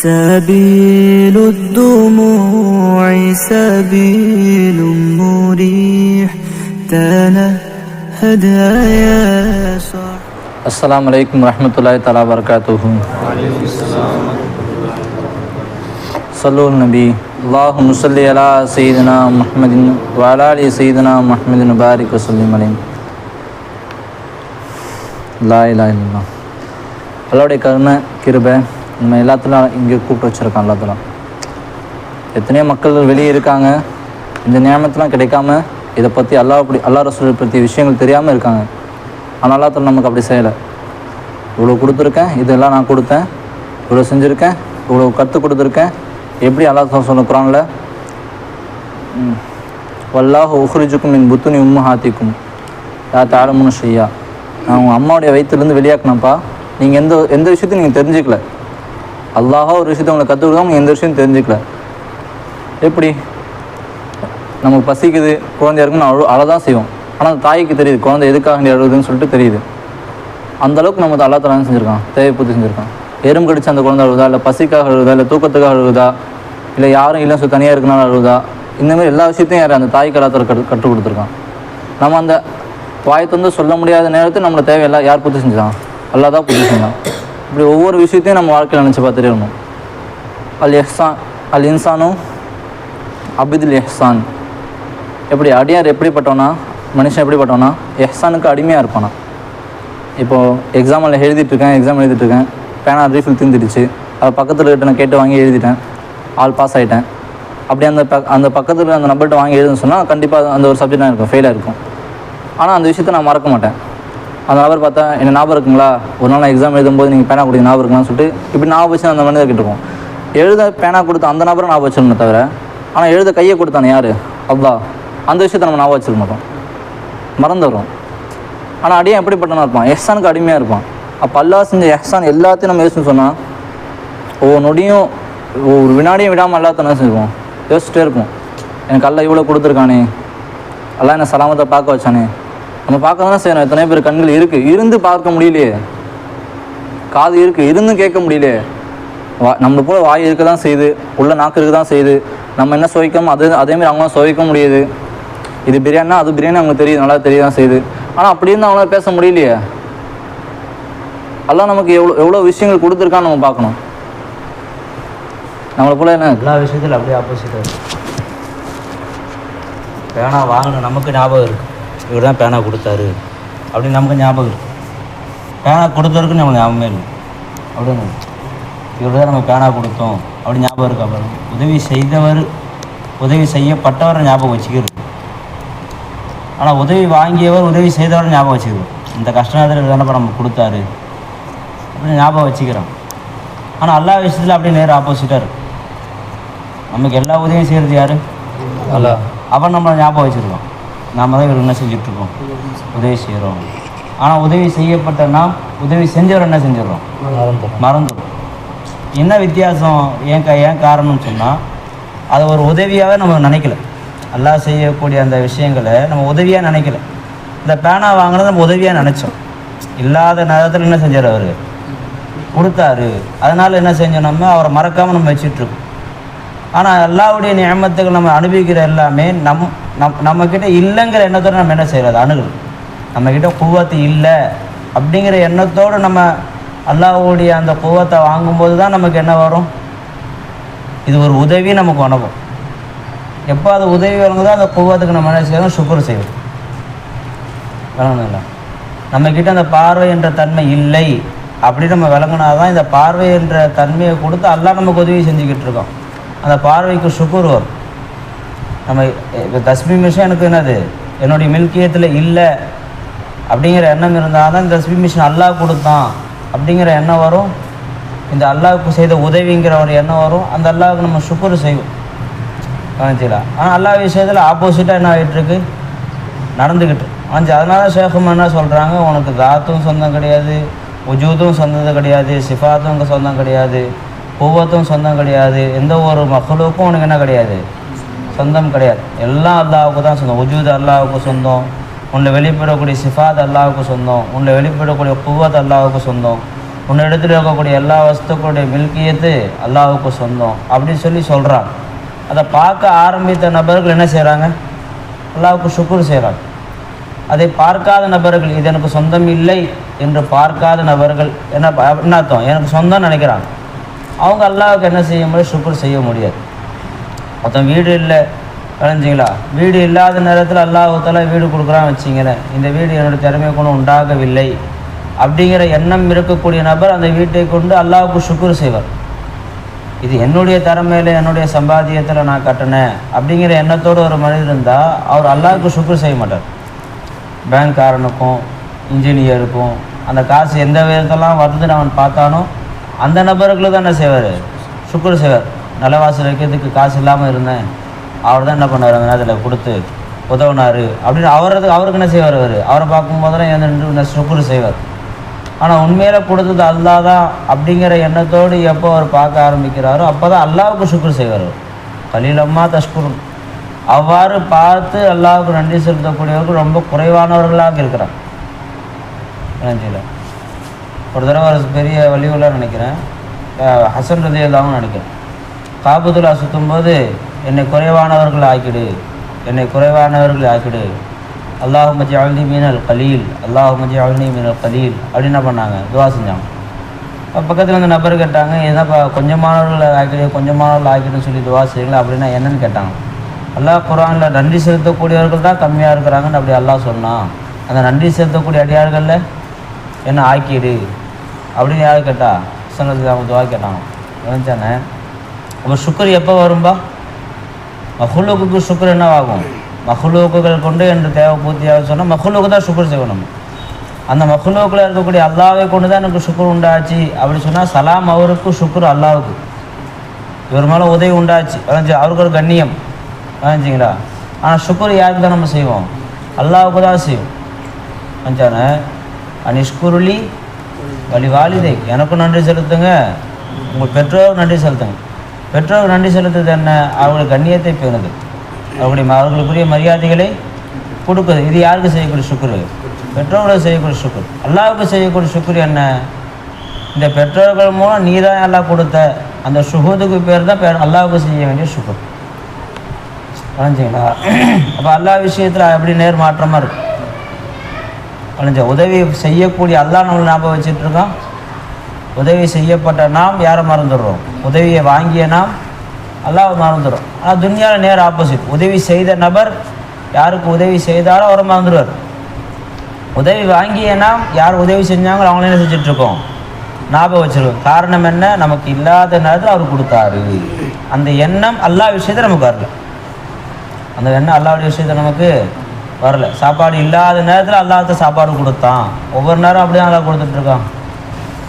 سبيل الدموع سبيل مريح تنهد يا صاح. السلام عليكم ورحمة الله تعالى وبركاته. صلوا النبي اللهم صل على سيدنا محمد وعلى آل سيدنا محمد وبارك وسلم عليه. லா இலாஹ இல்லல்லாஹ். அல்லாஹ்வுடைய கருணை கிருபை நம்ம எல்லாத்துலாம் இங்கே கூப்பிட்டு வச்சுருக்கான். எல்லாத்துலாம் எத்தனையோ மக்கள் வெளியே இருக்காங்க, இந்த நியமத்தெலாம் கிடைக்காம இதை பற்றி அல்லா ரசூலை பற்றி விஷயங்கள் தெரியாமல் இருக்காங்க. ஆனால் எல்லாத்துல நமக்கு அப்படி செய்யலை. இவ்வளோ கொடுத்துருக்கேன், இதெல்லாம் நான் கொடுத்தேன், இவ்வளோ செஞ்சுருக்கேன், இவ்வளோ கற்றுக் கொடுத்துருக்கேன். எப்படி அல்லாஹ் சொல்ல குரானில் வல்லாஹு உஹ்ரிஜுக்கும் மின் புத்துனி உம்மஹாத்திக்கும் யா தஅலமுன ஷையா, நான் உங்கள் அம்மாவுடைய வயிற்றுலேருந்து வெளியாக்கினப்பா. நீங்கள் எந்த விஷயத்தையும் நீங்கள் தெரிஞ்சுக்கல. அல்லாஹா ஒரு விஷயத்தை உங்களை கற்றுக் கொடுக்காம நீங்கள் எந்த விஷயம் தெரிஞ்சுக்கல. எப்படி நமக்கு பசிக்குது, குழந்தையா இருக்குன்னு அழதான் செய்வோம். ஆனால் அந்த தாய்க்கு தெரியுது குழந்தை எதுக்காக அழுகுதுன்னு சொல்லிட்டு தெரியுது. அந்தளவுக்கு நம்ம அல்லா தஆலா செஞ்சுருக்கான், தேவைப்பட்டு செஞ்சுருக்கான். எறும்பு கடிச்சு அந்த குழந்தை அழுகுதா, இல்லை பசிக்காக அழுகுதா, இல்லை தூக்கத்துக்காக அழுகுதா, இல்லை யாரும் இல்லை சொல்லி தனியாக இருக்கனால அழுகுதா, இந்தமாதிரி எல்லா விஷயத்தையும் யார் அந்த தாய்க்கு எல்லாத்தோட கற்றுக் கொடுத்துருக்கான். நம்ம அந்த வாயத்தை வந்து சொல்ல முடியாத நேரத்தில் நம்மளை தேவையில்லை யார் பூர்த்தி செஞ்சான்? அல்லா தான் பூர்த்தி செஞ்சான். இப்படி ஒவ்வொரு விஷயத்தையும் நம்ம வாழ்க்கையில் நினச்சி பார்த்துட்டே இருக்கணும். அல் இன்சானும் அபிதுல் எஹ்சான். எப்படி அடியார் எப்படிப்பட்டோன்னா, மனுஷன் எப்படிப்பட்டோன்னா எஹ்சானுக்கு அடிமையாக இருப்பானா. இப்போது எக்ஸாம் எழுதிட்டுருக்கேன், பேனா ரீஃபில் தீர்ந்துடுச்சு. அது பக்கத்தில் கிட்ட நான் கேட்டு வாங்கி எழுதிட்டேன், ஆல் பாஸ் ஆகிட்டேன். அப்படி அந்த பக்கத்தில் அந்த நம்பர்கிட்ட வாங்கி எழுதுன்னு சொன்னால் கண்டிப்பாக அந்த ஒரு சப்ஜெக்டாக இருக்கும், ஃபெயிலாக இருக்கும். ஆனால் அந்த விஷயத்தை நான் மறக்க மாட்டேன். அந்த நபர் பார்த்தா என்ன ஞாபகம் இருக்குங்களா, ஒரு நாள் நான் எக்ஸாம் எழுதும்போது நீங்கள் பேனா கொடுங்க ஞாபகம் இருக்குங்களான்னு சொல்லிட்டு இப்படி ஞாபகம் வச்சு அந்த மனிதர் கிட்டருக்கும். எழுத பேனா கொடுத்து அந்த நபரை ஞாபகம் வச்சிடணும் தவிர, ஆனால் எழுத கையை கொடுத்தானே யார்? அல்லாஹ். அந்த விஷயத்தை நம்ம ஞாபகம் வச்சிருக்க மாட்டோம், மறந்து வரும். ஆனால் அடியாக எப்படிப்பட்டனா இருப்பான்? எஹ்சானுக்கு அடிமையாக இருப்பான். அப்போ அல்லாஹ் செஞ்ச எஹ்சான் எல்லாத்தையும் நம்ம யோசிச்சுன்னு சொன்னால் ஒவ்வொரு நொடியும் ஒரு வினாடியும் விடாமல் எல்லாத்தையும் என்ன செஞ்சுருவோம், யோசிச்சுட்டே இருப்போம். எனக்கு அல்லாஹ் இவ்வளோ கொடுத்துருக்கானே, அல்லாஹ் என்ன சலாமத்தை பார்க்க வச்சானே. நம்ம பார்க்க தானே செய்யணும். எத்தனை பேர் கண்கள் இருக்குது, இருந்து பார்க்க முடியலையே. காது இருக்குது, இருந்து கேட்க முடியலையே. நம்மளை போல் வாய் இருக்க தான் செய்யுது, உள்ள நாக்கு இருக்க தான் செய்யுது. நம்ம என்ன சுவைக்கணும் அதேமாதிரி அவங்களாம் சுவைக்க முடியுது. இது பிரியாணினா அது பிரியாணி அவங்களுக்கு தெரியுது, நல்லா தெரிய தான் செய்யுது. ஆனால் அப்படி இருந்து அவங்களால பேச முடியலையே. அல்லாஹ் நமக்கு எவ்வளோ விஷயங்கள் கொடுத்துருக்கான்னு நம்ம பார்க்கணும். நம்மளை போல் என்ன எல்லா விஷயத்தில் அப்படியே ஆப்போசிட்டாக இருக்குது. பேனா வாங்கணும் நமக்கு ஞாபகம் இருக்குது, இவர் தான் பேனா கொடுத்தாரு அப்படின்னு நமக்கு ஞாபகம் இருக்குது. பேனா கொடுத்தவருக்கு நமக்கு ஞாபகமே இல்லை. அப்படின்னு இவர் தான் நம்ம பேனா கொடுத்தோம் அப்படி ஞாபகம் இருக்குது. அப்புறம் உதவி செய்யப்பட்டவரை ஞாபகம் வச்சுக்கிறது. ஆனால் உதவி வாங்கியவர் உதவி செய்தவரை ஞாபகம் வச்சுக்கிறது. இந்த கஷ்ட நேரத்தில் தானப்பா நம்ம கொடுத்தாரு அப்படின்னு ஞாபகம் வச்சுக்கிறோம். ஆனால் எல்லா விஷயத்தில் அப்படியே நேரம் ஆப்போசிட்டாக இருக்குது. நமக்கு எல்லா உதவியும் செய்கிறது யார்? அல்லாஹ். அவன் நம்மளை ஞாபகம் வச்சுருக்கோம். நாம் தான் இவர் என்ன செஞ்சிட்ருக்கோம், உதவி செய்கிறோம். ஆனால் உதவி செய்யப்பட்ட நாம் உதவி செஞ்சவர் என்ன செஞ்சிடறோம், மறந்துடும். என்ன வித்தியாசம்? ஏன் காரணம்னு சொன்னால் அதை ஒரு உதவியாகவே நம்ம நினைக்கல. அல்லாஹ் செய்யக்கூடிய அந்த விஷயங்களை நம்ம உதவியாக நினைக்கல. இந்த பேனா வாங்கினது நம்ம உதவியாக நினச்சோம். இல்லாத நேரத்தில் என்ன செஞ்சார், அவர் கொடுத்தாரு. அதனால் என்ன செஞ்சோம், நம்ம அவரை மறக்காமல் நம்ம வச்சிட்ருக்கோம். ஆனால் அல்லாஹ்வுடைய நியமத்துகள் நம்ம அனுபவிக்கிற எல்லாமே நம்மக்கிட்ட இல்லைங்கிற எண்ணத்தோடு நம்ம என்ன செய்கிறது, அணுகல். நம்மக்கிட்ட குவத்து இல்லை அப்படிங்கிற எண்ணத்தோடு நம்ம அல்லாஹ்வுடைய அந்த குவத்தை வாங்கும்போது தான் நமக்கு என்ன வரும், இது ஒரு உதவி நமக்கு வணக்கம். எப்போ அது உதவி வரும்போதோ அந்த குவத்துக்கு நம்ம என்ன செய்யணும், சுக்குர் செய்வோம். விளங்கணுங்களா? நம்மக்கிட்ட அந்த பார்வை என்ற தன்மை இல்லை அப்படி நம்ம விளங்கினாதான் இந்த பார்வை என்ற தன்மையை கொடுத்து அல்லாஹ் நமக்கு உதவி செஞ்சுக்கிட்டு இருக்கோம். அந்த பார்வைக்கு சுக்குர் வரும். நம்ம இப்போ தஸ்பீ மிஷின் எனக்கு என்னது என்னுடைய மில்கியத்தில் இல்லை அப்படிங்கிற எண்ணம் இருந்தால் தான் இந்த தஸ்பீ மிஷின் அல்லாஹ் கொடுத்தான் அப்படிங்கிற எண்ணம் வரும். இந்த அல்லாஹ்வுக்கு செய்த உதவிங்கிற ஒரு எண்ணம் வரும். அந்த அல்லாஹ்வுக்கு நம்ம சுக்குர் செய்வோம். கவனிச்சிக்கலாம். ஆனால் அல்லாஹ் விஷயத்தில் ஆப்போசிட்டாக என்ன ஆகிட்டுருக்கு, நடந்துக்கிட்டு அதனால ஷேഖும் என்ன சொல்கிறாங்க, உனக்கு தாத்தும் சொந்தம் கிடையாது, உஜூதும் சொந்தம் கிடையாது, சிஃபாத்தும் சொந்தம் கிடையாது, குவத்தும் சொந்தம் கிடையாது, எந்த ஒரு மக்லூக்கும் உனக்கு என்ன கிடையாது, சொந்தம் கிடையாது. எல்லாம் அல்லாஹ்வுக்கு தான் சொந்தம். உஜூத் அல்லாஹ்வுக்கு சொந்தம், உன்னை வெளிப்படக்கூடிய சிஃபாத் அல்லாஹ்வுக்கு சொந்தம், உன்னை வெளிப்படக்கூடிய குவத் அல்லாஹ்வுக்கு சொந்தம், உன்னிடத்தில் இருக்கக்கூடிய எல்லா வஸ்துக்களுடைய மில்கியத்து அல்லாஹுக்கு சொந்தம் அப்படின்னு சொல்லி சொல்கிறாங்க. அதை பார்க்க ஆரம்பித்த நபர்கள் என்ன செய்கிறாங்க? அல்லாஹுக்கு ஷுக்குர் செய்கிறாங்க. அதை பார்க்காத நபர்கள், இது எனக்கு சொந்தம் இல்லை என்று பார்க்காத நபர்கள் என்ன அர்த்தம்? எனக்கு சொந்தம்னு நினைக்கிறாங்க. அவங்க அல்லாஹுக்கு என்ன செய்ய முடியாது? ஷுக்குர் செய்ய முடியாது. மொத்தம் வீடு இல்லை விளைஞ்சிங்களா, வீடு இல்லாத நேரத்தில் அல்லாஹால வீடு கொடுக்குறான்னு வச்சிங்களேன், இந்த வீடு என்னுடைய திறமையை கொண்டு உண்டாகவில்லை அப்படிங்கிற எண்ணம் இருக்கக்கூடிய நபர் அந்த வீட்டை கொண்டு அல்லாஹுக்கு ஷுக்குர் செய்வார். இது என்னுடைய திறமையில் என்னுடைய சம்பாத்தியத்தில் நான் கட்டினேன் அப்படிங்கிற எண்ணத்தோடு ஒரு மனிதர் இருந்தால் அவர் அல்லாஹுக்கு ஷுக்குர் செய்ய மாட்டார். பேங்க்காரனுக்கும் இன்ஜினியருக்கும் அந்த காசு எந்த விதத்தெல்லாம் வருதுன்னு அவன் பார்த்தானோ அந்த நபர்களுக்கு தான் என்ன செய்வார்? ஷுக்குர் செய்வார். நிலவாசல் வைக்கிறதுக்கு காசு இல்லாமல் இருந்தேன், அவர் தான் என்ன பண்ணார், அந்த நேரத்தில் கொடுத்து உதவுனார் அப்படின்னு அவருக்கு என்ன செய்வார்? அவரை பார்க்கும்போதெல்லாம் எந்த ஷுக்குர் செய்வார். ஆனால் உண்மையில் கொடுத்தது அல்லாஹ் தான் அப்படிங்கிற எண்ணத்தோடு எப்போ அவர் பார்க்க ஆரம்பிக்கிறாரோ அப்போ தான் அல்லாஹுக்கு ஷுக்குர் செய்வார். கலீலம்மா தஷ்குரும். அவ்வாறு பார்த்து அல்லாஹுக்கு நன்றி செலுத்தக்கூடியவர்கள் ரொம்ப குறைவானவர்களாக இருக்கிறாங்க. நன்றியில் ஒரு தடவை ஒரு பெரிய வலியுள்ள நினைக்கிறேன், ஹசன் ரலியல்லாஹு நினைக்கிறேன், காபத்துல்லா சுற்றும்போது என்னை குறைவானவர்கள் ஆக்கிடு, என்னை குறைவானவர்கள் ஆக்கிடு, அல்லாஹும்ம ஜஅல்னி மினல் கலீல், அல்லாஹும்ம ஜஅல்னி மினல் கலீல் அப்படின்னு என்ன பண்ணாங்க? துவா செஞ்சாங்க. பக்கத்தில் வந்து நபர் கேட்டாங்க, எதாப்பா கொஞ்சமானவர்கள் ஆக்கிடு கொஞ்சமானவர்கள் ஆக்கிடுன்னு சொல்லி துவா செய்யுங்களா அப்படின்னா என்னன்னு கேட்டாங்க. அல்லாஹ் குர்ஆனில் நன்றி செலுத்தக்கூடியவர்கள் தான் கம்மியாக இருக்கிறாங்கன்னு அப்படி அல்லாஹ் சொன்னான். அந்த நன்றி செலுத்தக்கூடிய அடியார்களில் என்ன ஆக்கிடு அப்படின்னு யார் கேட்டா? சொன்னது அவங்க துவா கேட்டாங்க. நினச்சானே அப்போ ஷுக்குர் எப்போ வரும்பா? மஹ்லூக்குக்கு ஷுக்குர் என்னவாகும்? மஹ்லூக்குகள் கொண்டு என்று தேவை பூர்த்தியாக சொன்னால் மஹ்லூக்கு தான் ஷுக்குர் செய்யணும். அந்த மஹ்லூக்கில் இருக்கக்கூடிய அல்லாவை கொண்டு தான் எனக்கு ஷுக்குர் உண்டாச்சு அப்படி சொன்னால் சலாம் அவருக்கு, ஷுக்குர் அல்லாவுக்கு. இவர் மேலே உதவி உண்டாச்சு அவருக்கு ஒரு கண்ணியம் நினச்சிங்களா. ஆனால் ஷுக்குர் யாருக்கு தான் நம்ம செய்வோம்? அல்லாவுக்கு தான் செய்வோம். நினச்சானே அனிஷ்குருளி வழி வாலிதை, எனக்கும் நன்றி செலுத்துங்க, உங்கள் பெற்றோருக்கு நன்றி செலுத்துங்க. பெற்றோருக்கு நன்றி செலுத்துறது என்ன? அவர்களுடைய கண்ணியத்தை பேணுது, அவர்களுக்குரிய மரியாதைகளை கொடுக்குது. இது யாருக்கு செய்யக்கூடிய ஷுக்குரு? பெற்றோர்களை செய்யக்கூடிய ஷுக்குர். அல்லாவுக்கு செய்யக்கூடிய ஷுக்குர் என்ன? இந்த பெற்றோர்கள் மூலம் நீ தான் எல்லாம் கொடுத்த அந்த ஷுஹூதுக்கு பேர் தான் அல்லாவுக்கு செய்ய வேண்டிய ஷுக்குர். வளைஞ்சிங்களா? அப்போ அல்லாஹ் விஷயத்தில் எப்படி நேர் மாற்றமாக இருக்கு. வளைஞ்ச உதவி செய்யக்கூடிய அல்லாஹ் நம்மளை ஞாபகம் வச்சுட்ருக்கோம். உதவி செய்யப்பட்ட நாம் யாரை மறந்துடுறோம்? உதவியை வாங்கிய நாம் அல்லாஹ் மறந்துடும். ஆனால் துன்யாவில் நேர் ஆப்போசிட். உதவி செய்த நபர் யாருக்கு உதவி செய்தாரோ அவரை மறந்துடுவார். உதவி வாங்கிய நாம் யார் உதவி செஞ்சாங்களோ அவங்களே என்ன செஞ்சிட்ருக்கோம்? ஞாபகம் வச்சுருக்கோம். காரணம் என்ன? நமக்கு இல்லாத நேரத்தில் அவர் கொடுத்தாரு. அந்த எண்ணம் அல்லாஹ் விஷயத்தை நமக்கு வரல. அந்த எண்ணம் அல்லாஹ்வுடைய விஷயத்தை நமக்கு வரல. சாப்பாடு இல்லாத நேரத்தில் அல்லாஹ்ட்ட சாப்பாடு கொடுத்தான். ஒவ்வொரு நேரம் அப்படி தான் அல்லாஹ் கொடுத்துட்ருக்கான்.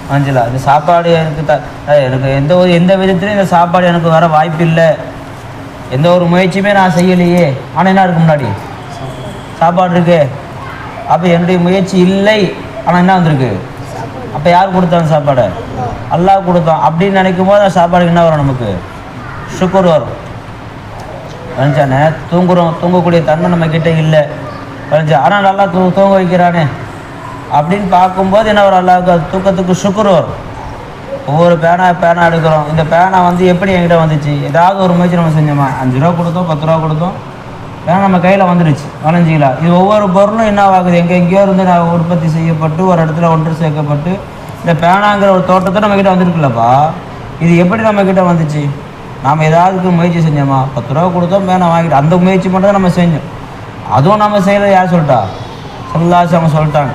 மஞ்சளா இந்த சாப்பாடு எனக்கு எந்த விதத்துலையும் இந்த சாப்பாடு எனக்கு வர வாய்ப்பு இல்லை, எந்த ஒரு முயற்சியுமே நான் செய்யலையே, ஆனால் என்ன இருக்கு முன்னாடி? சாப்பாடு இருக்கு. அப்போ என்னுடைய முயற்சி இல்லை, ஆனால் என்ன வந்திருக்கு? அப்போ யார் கொடுத்தாங்க சாப்பாடை? அல்லாஹ் கொடுத்தான். அப்படின்னு நினைக்கும் போது அந்த சாப்பாடுக்கு என்ன வரும்? நமக்கு ஷுக்குர் வரும். நினச்சானே தூங்கக்கூடிய தன்மை நம்மக்கிட்ட இல்லை நினச்சா, ஆனால் நல்லா தூங்க வைக்கிறானே அப்படின்னு பார்க்கும்போது என்ன வரும்? அல்லாவுக்கு தூக்கத்துக்கு ஷுக்குர் வரும். ஒவ்வொரு பேனா எடுக்கிறோம். இந்த பேனா வந்து எப்படி என்கிட்ட வந்துச்சு? ஏதாவது ஒரு முயற்சி நம்ம செஞ்சோமா? 5 ரூபா கொடுத்தோம், 10 ரூபா கொடுத்தோம், பேனா நம்ம கையில் வந்துடுச்சு. வளைஞ்சிங்களா? இது ஒவ்வொரு பொருளும் என்ன ஆகுது? எங்கேயோ இருந்து நான் உற்பத்தி செய்யப்பட்டு ஒரு இடத்துல ஒன்று சேர்க்கப்பட்டு இந்த பேனாங்கிற ஒரு தோட்டத்தை நம்மக்கிட்ட வந்துருக்குல்லப்பா. இது எப்படி நம்மக்கிட்ட வந்துச்சு? நாம் ஏதாவது முயற்சி செஞ்சோமா? 10 ரூபா கொடுத்தோம், பேனா வாங்கிட்டு அந்த முயற்சி மட்டும் தான் நம்ம செஞ்சோம். அதுவும் நம்ம செய்யறது யார் சொல்லிட்டா? ஸல்லல்லாஹு அவங்க சொல்லிட்டாங்க.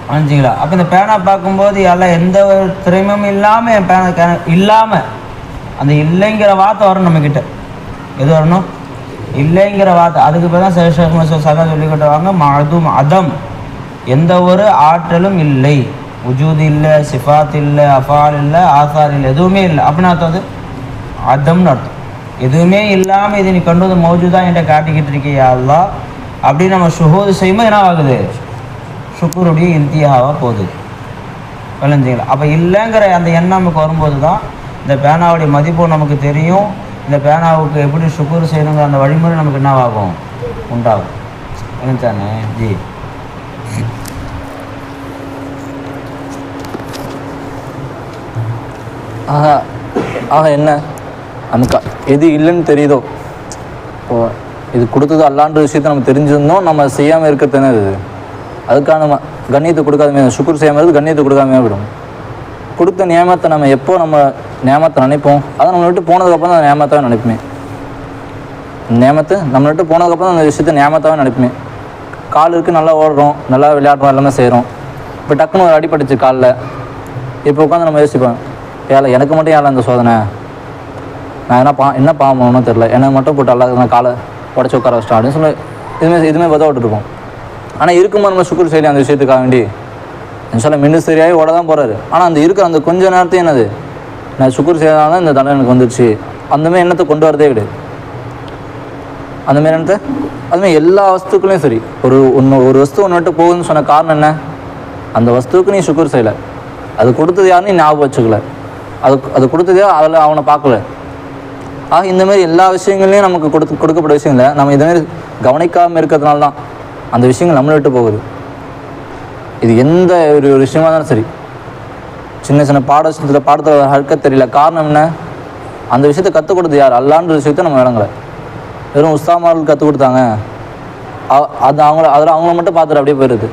நினச்சிங்களா? அப்போ இந்த பேனா பார்க்கும்போது எல்லாம் எந்த ஒரு திறமையும் இல்லாமல் பேனா இல்லாமல் அந்த இல்லைங்கிற வார்த்தை வரும் நம்மக்கிட்ட. எது வரணும்? இல்லைங்கிற வார்த்தை. அதுக்கு பேர் தான் சதா சொல்லிக்கிட்டுவாங்க மதும் அதம், எந்த ஒரு ஆற்றலும் இல்லை, உஜூத் இல்லை, சிஃபாத் இல்லை, அஃபால் இல்லை, ஆசார் இல்லை, எதுவுமே இல்லை அப்படின்னு அர்த்தம். அது அதம்னு அர்த்தம். எதுவுமே இல்லாமல் இது நீ கொண்டு வந்து மௌஜூதான் என்கிட்ட காட்டிக்கிட்டு இருக்கியா அல்லாஹ் அப்படின்னு நம்ம ஷுஹூது செய்யும்போது என்ன ஆகுது? ஷுக்குருடைய இன்தியாவாக போகுது. விளைஞ்சிங்களா? அப்போ இல்லைங்கிற அந்த எண்ணம் நமக்கு வரும்போது தான் இந்த பேனாவுடைய மதிப்பு நமக்கு தெரியும். இந்த பேனாவுக்கு எப்படி ஷுக்குர் செய்யணுங்கிற அந்த வழிமுறை நமக்கு என்னவாகும்? உண்டாகும். விளைஞ்சானே ஜி. ஆக என்ன நமக்கு எது இல்லைன்னு தெரியுதோ, இப்போது இது கொடுத்தது அல்லான்ற விஷயத்த நம்ம தெரிஞ்சிருந்தோம், நம்ம செய்யாமல் இருக்கிறது என்ன இது? அதுக்காக நம்ம கண்ணியத்தை கொடுக்காதமே, சுக்குர் செய்யாமல் இருக்குது கண்ணியத்தை கொடுக்காமே விடும். கொடுத்த நியமத்தை நம்ம எப்போ நம்ம நியமத்தை நினைப்போம், அதை நம்ம விட்டு போனதுக்கப்புறம் தான் நியமத்தாவே நினைப்போமே. நியமத்து நம்ம விட்டு போனதுக்கப்புறம் அந்த விஷயத்த நியமத்தாவே நினைப்போமே. கால் இருக்குது, நல்லா ஓடுறோம், நல்லா விளையாடுறோம், எல்லாமே செய்கிறோம். இப்போ டக்குன்னு ஒரு அடிபட்டுச்சு காலில். இப்போ உட்காந்து நம்ம யோசிப்போம், ஏழை எனக்கு மட்டும் ஏழை அந்த சோதனை, நான் என்ன பாவம் பண்ணணும்னு தெரில, எனக்கு மட்டும் போட்டு அல்ல நான் காலை உடச்சி உட்கார வச்சிட்டேன் அப்படின்னு சொல்லி இதுவுமே பதவ விட்டுருப்போம். ஆனால் இருக்கும்போது நம்ம சுக்குர் செய்யலாம் அந்த விஷயத்துக்காக வேண்டி. இன்ஷால்லா மின்னு சரியாகி ஓட தான் போகிறாரு. ஆனால் அந்த இருக்கிற அந்த கொஞ்ச நேரத்தையும் என்னது, நான் சுக்குர் செய்யறதுனால தான் இந்த தண்டனை எனக்கு வந்துடுச்சு, அந்தமாதிரி எண்ணத்தை கொண்டு வரதே கிடையாது. அந்தமாரி எண்ணத்தை அதுமாதிரி எல்லா வஸ்துக்களையும் சரி, ஒரு வஸ்து ஒன்று விட்டு போகுதுன்னு சொன்ன காரணம் என்ன, அந்த வஸ்துவுக்கு நீ சுக்குர் செய்யலை, அது கொடுத்தது யாருன்னு நீ ஞாபகம் வச்சுக்கல, அது கொடுத்ததே அதில் அவனை பார்க்கல. ஆக இந்தமாரி எல்லா விஷயங்கள்லையும் நமக்கு கொடுக்கப்பட்ட விஷயங்களை நம்ம இதமாரி கவனிக்காமல் இருக்கிறதுனால தான் அந்த விஷயங்கள் நம்மளை விட்டு போகுது. இது எந்த ஒரு விஷயமா இருந்தாலும் சரி, சின்ன சின்ன பாடத்தில் ஹர்க்க தெரியல, காரணம் என்ன, அந்த விஷயத்தை கற்றுக் கொடுத்தது யார், அல்லான்ற விஷயத்த நம்ம விளங்கலை. வெறும் உஸ்தாமார்கள் கற்றுக் கொடுத்தாங்க, அது அவங்கள மட்டும் பார்த்துட்டு அப்படியே போயிடுது.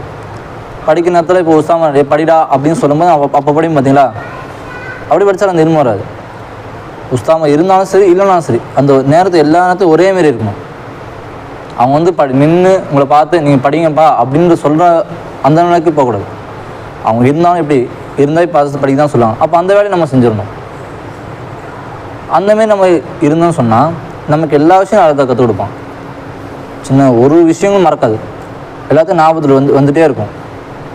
படிக்கிற நேரத்தில் இப்போ உஸ்தாமா படிடா அப்படின்னு சொல்லும்போது அப்போ படியும் பார்த்தீங்களா, அப்படி படித்தாலும் அந்த இன்மை வராது. உஸ்தாமா இருந்தாலும் சரி இல்லைனாலும் சரி, அந்த நேரத்தை எல்லா நேரத்தையும் ஒரே மாரி இருக்கணும். அவங்க நின்று உங்களை பார்த்து நீங்கள் படிங்கப்பா அப்படின்னு சொல்கிற அந்த நிலைக்கு போகக்கூடாது. அவங்க இருந்தாலும் எப்படி இருந்தால் இப்போ படிக்க தான் சொல்லுவாங்க, அப்போ அந்த வேலையை நம்ம செஞ்சிடணும். அந்தமாரி நம்ம இருந்தோம்னு சொன்னால் நமக்கு எல்லா விஷயம் அதை கற்றுக் கொடுப்பான். சின்ன ஒரு விஷயங்களும் மறக்காது, எல்லாத்தையும் ஞாபகத்தில் வந்துகிட்டே இருக்கும்.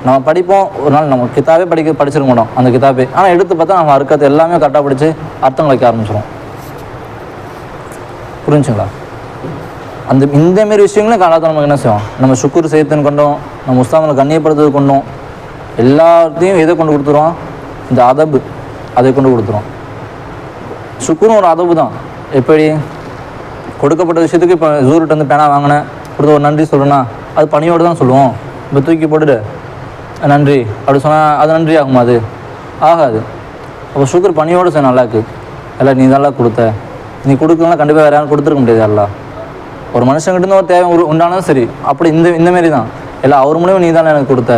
நம்ம படிப்போம், ஒரு நாள் நம்ம கிதாபே படிச்சிருக்க மாட்டோம் அந்த கிதாபே, ஆனால் எடுத்து பார்த்தா நம்ம அறுக்கிறது எல்லாமே கரெக்டாக படித்து அர்த்தம் வைக்க ஆரம்பிச்சிடும். புரிஞ்சுங்களா? இந்தமாரி விஷயங்களும் காலத்தில் நமக்கு என்ன செய்வோம், நம்ம சுக்குர் செய்யத்துன்னு கொண்டோம், நம்ம உஸ்தாமலை கண்ணியப்படுத்துறது கொண்டோம், எல்லாத்தையும் எதை கொண்டு கொடுத்துருவோம், இந்த அதபு அதை கொண்டு கொடுத்துருவோம். சுக்குரும் ஒரு அதபு தான். எப்படி கொடுக்கப்பட்ட விஷயத்துக்கு இப்போ ஜூர்கிட்ட வந்து பேனா வாங்கினேன் கொடுத்து ஒரு நன்றி சொல்லணும்னா அது பணியோடு தான் சொல்லுவோம். இப்போ தூக்கி போட்டுட்டு நன்றி அப்படி சொன்னால் அது நன்றி ஆகுமா? அது ஆகாது. அப்போ சுக்குர் பணியோடு செய்ய நல்லாக்கு, எல்லாம் நீ நல்லா கொடுத்த, நீ கொடுக்கலாம் கண்டிப்பாக வேறு யாரும் கொடுத்துருக்க முடியாது. எல்லாம் ஒரு மனுஷங்கிட்ட ஒரு தேவை உண்டானாலும் சரி, அப்படி இந்தமாரி தான் எல்லாம் அவர் மூலியமாக நீ தானே எனக்கு கொடுத்த,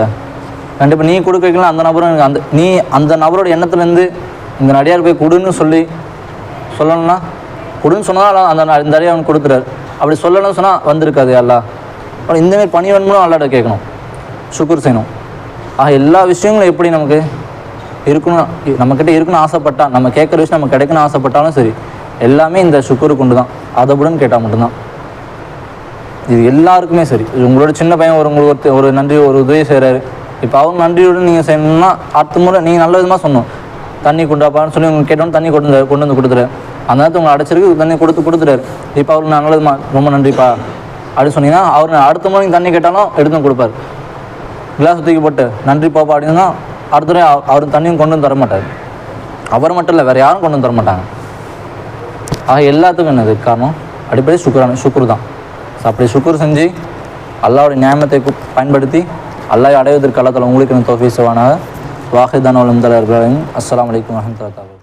கண்டிப்பாக நீ கொடுக்க வைக்கலாம் அந்த நபரும் எனக்கு அந்த நபரோட எண்ணத்துலேருந்து இந்த நடிகார் போய் கொடுன்னு சொல்லணும்னா கொடுன்னு சொன்னால் அந்த அடியை அவனுக்கு கொடுத்துறாரு. அப்படி சொல்லணும்னு சொன்னால் வந்திருக்காது எல்லாம். அப்புறம் இந்தமாரி பணி வேணும்னு அல்லாட்ட கேட்கணும், சுக்குர் செய்யணும். ஆக எல்லா விஷயங்களும் எப்படி நமக்கு இருக்கணும், நம்மக்கிட்ட இருக்குன்னு ஆசைப்பட்டா, நம்ம கேட்குற விஷயம் நம்ம கிடைக்கணும்னு ஆசைப்பட்டாலும் சரி, எல்லாமே இந்த சுக்குரு கொண்டு தான், அதவுடன் கேட்டால் மட்டும்தான். இது எல்லாருக்குமே சரி. உங்களோட சின்ன பையன் உங்களுக்கு ஒரு நன்றி ஒரு உதவி செய்கிறாரு, இப்போ அவங்க நன்றியோடு நீங்கள் செய்யணும்னா அடுத்த முறை நீங்கள் நல்ல விதமாக சொன்னோம், தண்ணி கொண்டாப்பான்னு சொல்லி உங்களுக்கு கேட்டோன்னு தண்ணி கொண்டு வந்து கொடுத்துறாரு. அந்த நேரத்தை உங்களை அடைச்சிருக்கு தண்ணி கொடுத்துறாரு. இப்போ அவருக்கு நான் நல்லதுமா ரொம்ப நன்றிப்பா அப்படின்னு சொன்னீங்கன்னா அவர் அடுத்த முறை நீங்கள் தண்ணி கேட்டாலும் எடுத்து கொடுப்பார். கிளாஸ் தூக்கி போட்டு நன்றி பாப்பா அப்படின்னா அடுத்த முறை அவர் தண்ணியும் கொண்டு வந்து தர மாட்டார். அவர் மட்டும் இல்லை, வேறு யாரும் கொண்டு வந்து தர மாட்டாங்க. ஆக எல்லாத்துக்கும் என்னது காரணம், அடிப்படை சுக்குர் தான். ஸோ அப்படி சுக்குர் செஞ்சு அல்லாஹ்வுடைய நியாமத்தை பயன்படுத்தி அல்லாஹ்வை அடைவதற்கு அல்லா தஆலா உங்களுக்கு தௌஃபீக் செய்வானாக. வாஹிதான வல் முத்தலர். அஸ்ஸலாமு அலைக்கும் வரஹ்மத்துல்லாஹி வபரகாத்துஹு.